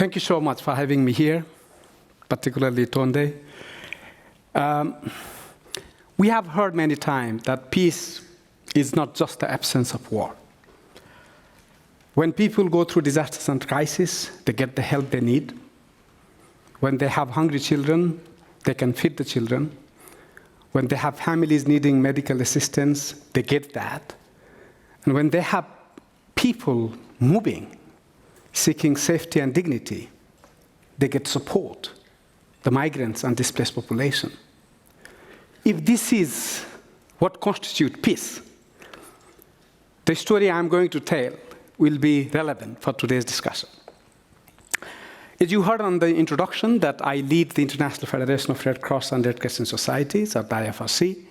Thank you so much for having me here, particularly Tonde. We have heard many times that peace is not just the absence of war. When people go through disasters and crises, they get the help they need. When they have hungry children, they can feed the children. When they have families needing medical assistance, they get that. And when they have people moving, seeking safety and dignity, they get support, the migrants and displaced population. If this is what constitutes peace, the story I'm going to tell will be relevant for today's discussion. As you heard on the introduction, that I lead the International Federation of Red Cross and Red Crescent Societies, or the IFRC.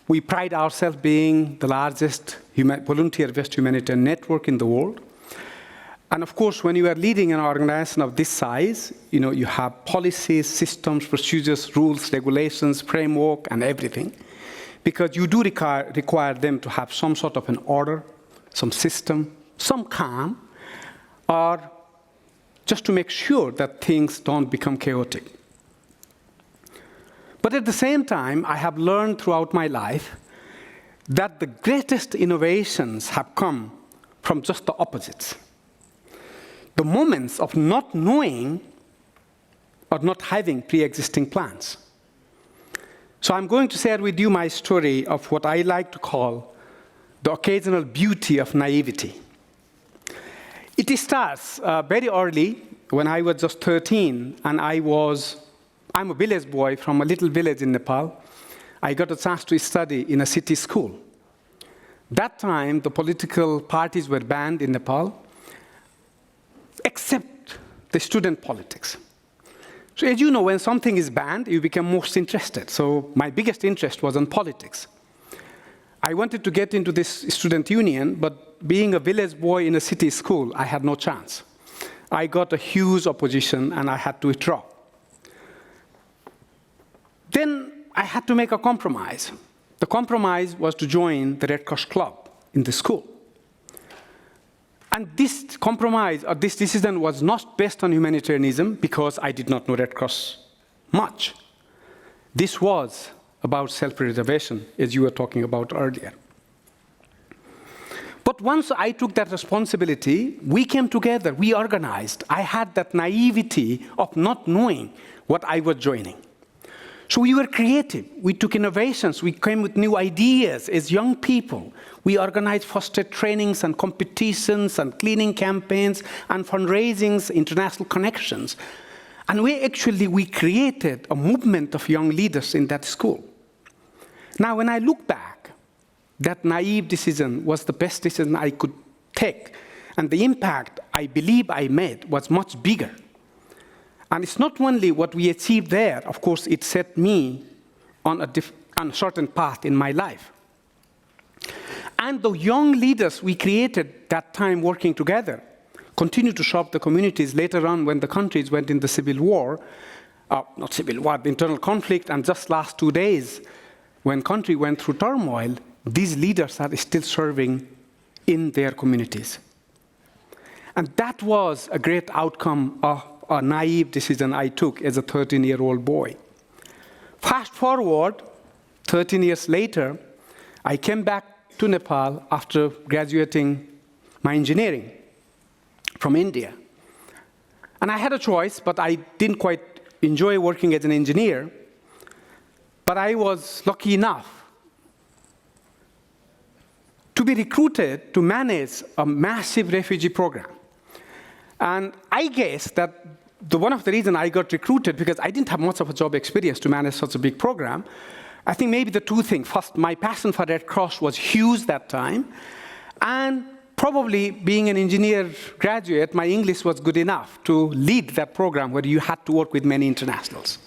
We pride ourselves being the largest volunteer-based humanitarian network in the world. And of course, when you are leading an organization of this size, you have policies, systems, procedures, rules, regulations, framework, and everything. Because you do require them to have some sort of an order, some system, some calm, or just to make sure that things don't become chaotic. But at the same time, I have learned throughout my life that the greatest innovations have come from just the opposites. The moments of not knowing or not having pre-existing plans. So I'm going to share with you my story of what I like to call the occasional beauty of naivety. It starts very early when I was just 13, and I'm a village boy from a little village in Nepal. I got a chance to study in a city school. That time, the political parties were banned in Nepal, except the student politics. So as you know, when something is banned, you become most interested. So my biggest interest was in politics. I wanted to get into this student union, but being a village boy in a city school, I had no chance. I got a huge opposition, and I had to withdraw. Then I had to make a compromise. The compromise was to join the Red Cross Club in the school. And this compromise, or this decision, was not based on humanitarianism because I did not know Red Cross much. This was about self-preservation, as you were talking about earlier. But once I took that responsibility, we came together, we organized. I had that naivety of not knowing what I was joining. So we were creative. We took innovations. We came with new ideas as young people. We organized first aid trainings and competitions and cleaning campaigns and fundraisings, international connections. And we created a movement of young leaders in that school. Now, when I look back, that naive decision was the best decision I could take. And the impact I believe I made was much bigger. And it's not only what we achieved there. Of course, it set me on a certain path in my life. And the young leaders we created that time working together continue to serve the communities later on when the countries went in the civil war, not civil war, the internal conflict, and just last 2 days, when country went through turmoil, these leaders are still serving in their communities. And that was a great outcome of a naive decision I took as a 13-year-old boy. Fast forward, 13 years later, I came back to Nepal after graduating my engineering from India. And I had a choice, but I didn't quite enjoy working as an engineer. But I was lucky enough to be recruited to manage a massive refugee program. And I guess that one of the reasons I got recruited, because I didn't have much of a job experience to manage such a big program, I think maybe the two things. First, my passion for Red Cross was huge that time. And probably being an engineer graduate, my English was good enough to lead that program where you had to work with many internationals.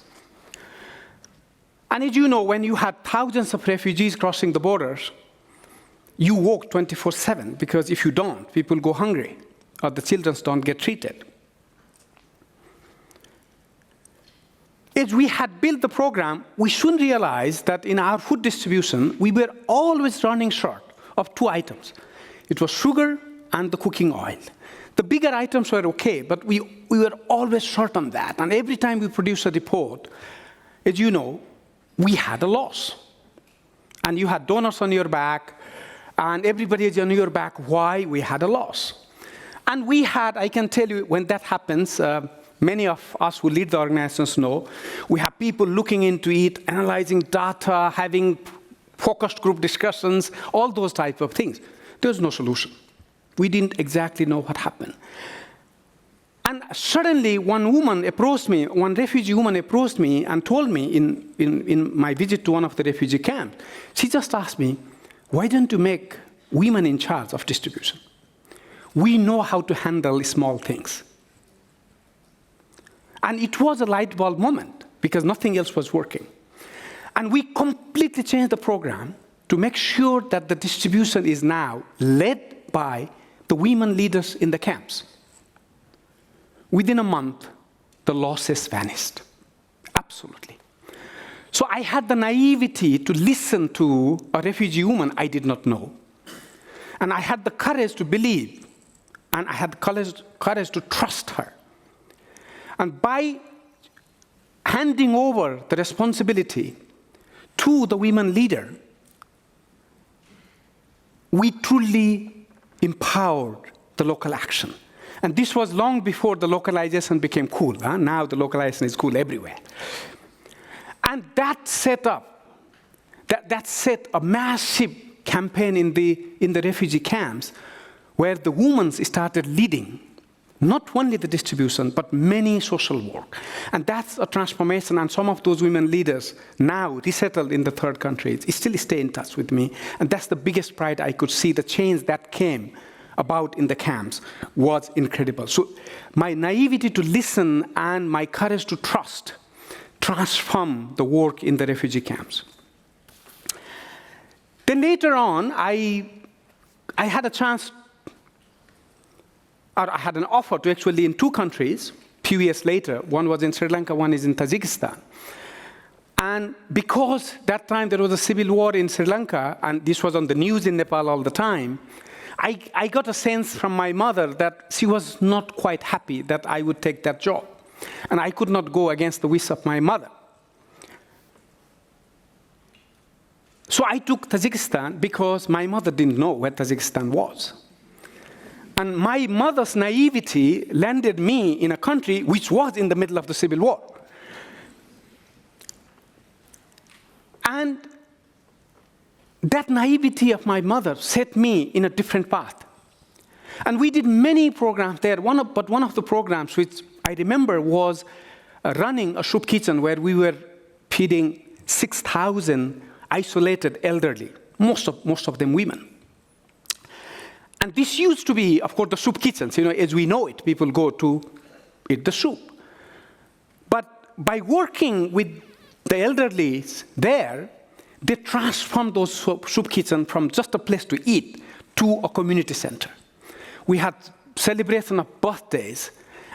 And as you know, when you had thousands of refugees crossing the borders, you work 24/7, because if you don't, people go hungry, or the children don't get treated. As we had built the program, we soon realized that in our food distribution, we were always running short of two items. It was sugar and the cooking oil. The bigger items were okay, but we were always short on that. And every time we produced a report, as you know, we had a loss. And you had donors on your back, and everybody is on your back. Why? We had a loss. And we had, I can tell you, when that happens, many of us who lead the organizations know, we have people looking into it, analyzing data, having focused group discussions, all those type of things. There's no solution. We didn't exactly know what happened. And suddenly one woman approached me, one refugee woman approached me and told me in my visit to one of the refugee camps, she just asked me, why don't you make women in charge of distribution? We know how to handle small things. And it was a light bulb moment because nothing else was working. And we completely changed the program to make sure that the distribution is now led by the women leaders in the camps. Within a month, the losses vanished. Absolutely. So I had the naivety to listen to a refugee woman I did not know. And I had the courage to believe, and I had the courage to trust her. And by handing over the responsibility to the women leader, we truly empowered the local action. And this was long before the localization became cool. Now the localization is cool everywhere. And that set a massive campaign in the refugee camps where the women started leading not only the distribution, but many social work. And that's a transformation, and some of those women leaders now resettled in the third countries still stay in touch with me, and that's the biggest pride I could see. The change that came about in the camps was incredible. So my naivety to listen and my courage to trust transformed the work in the refugee camps. Then later on, I had a chance, or I had an offer to actually in 2 countries, few years later. One was in Sri Lanka, one is in Tajikistan. And because that time there was a civil war in Sri Lanka, and this was on the news in Nepal all the time, I got a sense from my mother that she was not quite happy that I would take that job. And I could not go against the wish of my mother. So I took Tajikistan because my mother didn't know where Tajikistan was. And my mother's naivety landed me in a country which was in the middle of the civil war. And that naivety of my mother set me in a different path. And we did many programs there, but one of the programs which I remember was running a soup kitchen where we were feeding 6,000 isolated elderly, most of them women. And this used to be, of course, the soup kitchens. As we know it, people go to eat the soup. But by working with the elderly there, they transformed those soup kitchens from just a place to eat to a community center. We had celebration of birthdays,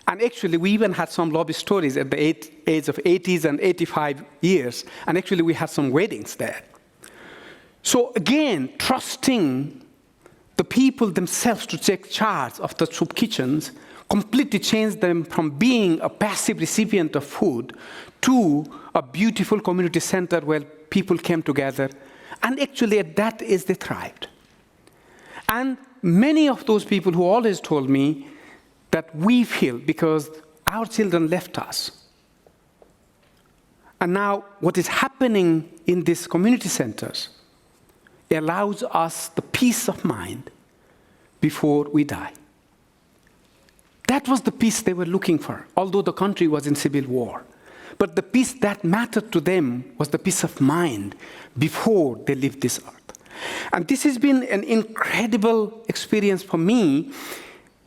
and actually we even had some lobby stories at the age of 80s and 85 years, and actually we had some weddings there. So again, trusting the people themselves to take charge of the soup kitchens completely changed them from being a passive recipient of food to a beautiful community center where people came together. And actually at that age they thrived. And many of those people who always told me that we feel because our children left us. And now what is happening in these community centers allows us the peace of mind before we die. That was the peace they were looking for, although the country was in civil war. But the peace that mattered to them was the peace of mind before they left this earth. And this has been an incredible experience for me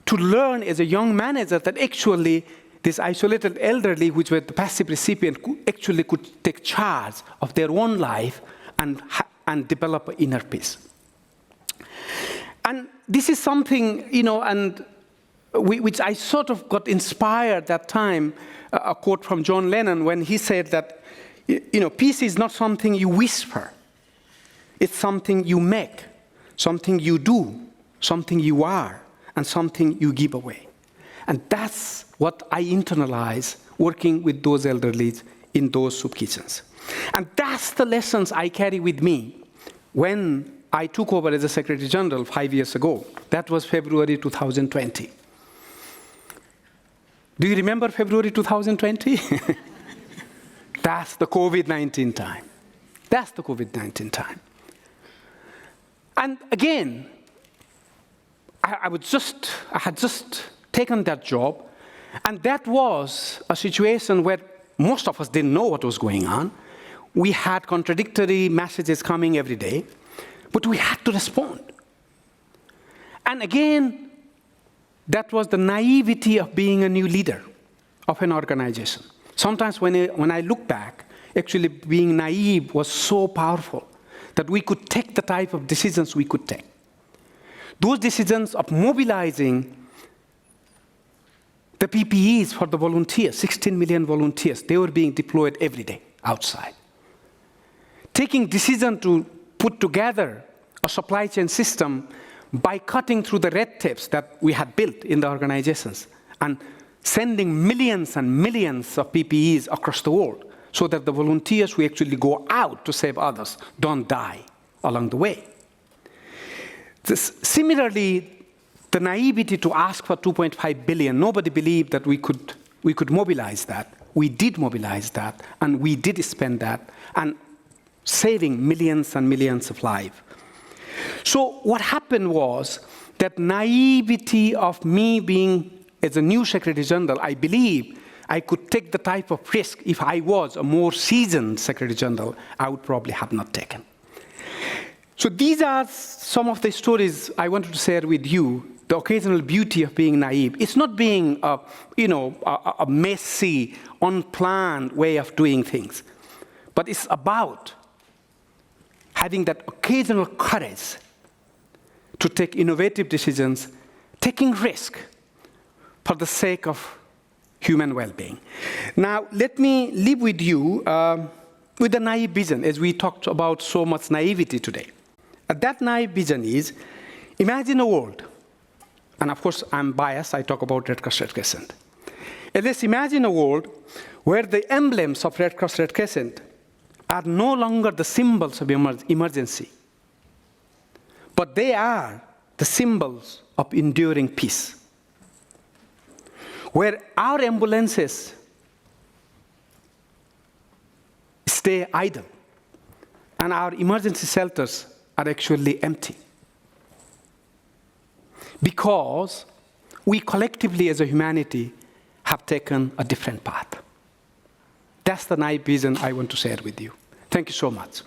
to learn as a young manager that actually this isolated elderly, which were the passive recipient, actually could take charge of their own life and develop inner peace. And this is something, which I sort of got inspired that time, a quote from John Lennon when he said that, peace is not something you whisper. It's something you make, something you do, something you are, and something you give away. And that's what I internalize working with those elderlies in those soup kitchens. And that's the lessons I carry with me when I took over as a Secretary General 5 years ago. That was February 2020. Do you remember February 2020? That's the COVID-19 time. That's the COVID-19 time. And again, I had just taken that job, and that was a situation where most of us didn't know what was going on. We had contradictory messages coming every day, but we had to respond. And again, that was the naivety of being a new leader of an organization. Sometimes when I look back, actually being naive was so powerful that we could take the type of decisions we could take. Those decisions of mobilizing the PPEs for the volunteers, 16 million volunteers, they were being deployed every day outside. Taking decision to put together a supply chain system by cutting through the red tapes that we had built in the organizations and sending millions and millions of PPEs across the world so that the volunteers who actually go out to save others don't die along the way. Similarly, the naivety to ask for 2.5 billion, nobody believed that we could mobilize that. We did mobilize that, and we did spend that, and saving millions and millions of lives. So what happened was that naivety of me being, as a new Secretary General, I believe I could take the type of risk. If I was a more seasoned Secretary General, I would probably have not taken. So these are some of the stories I wanted to share with you, the occasional beauty of being naive. It's not being a messy, unplanned way of doing things, but it's about having that occasional courage to take innovative decisions, taking risk for the sake of human well-being. Now, let me leave with you with a naive vision, as we talked about so much naivety today. That naive vision is, imagine a world, and of course I'm biased, I talk about Red Cross Red Crescent. And let's imagine a world where the emblems of Red Cross Red Crescent are no longer the symbols of emergency, but they are the symbols of enduring peace. Where our ambulances stay idle and our emergency shelters are actually empty. Because we collectively as a humanity have taken a different path. That's the naive vision I want to share with you. Thank you so much.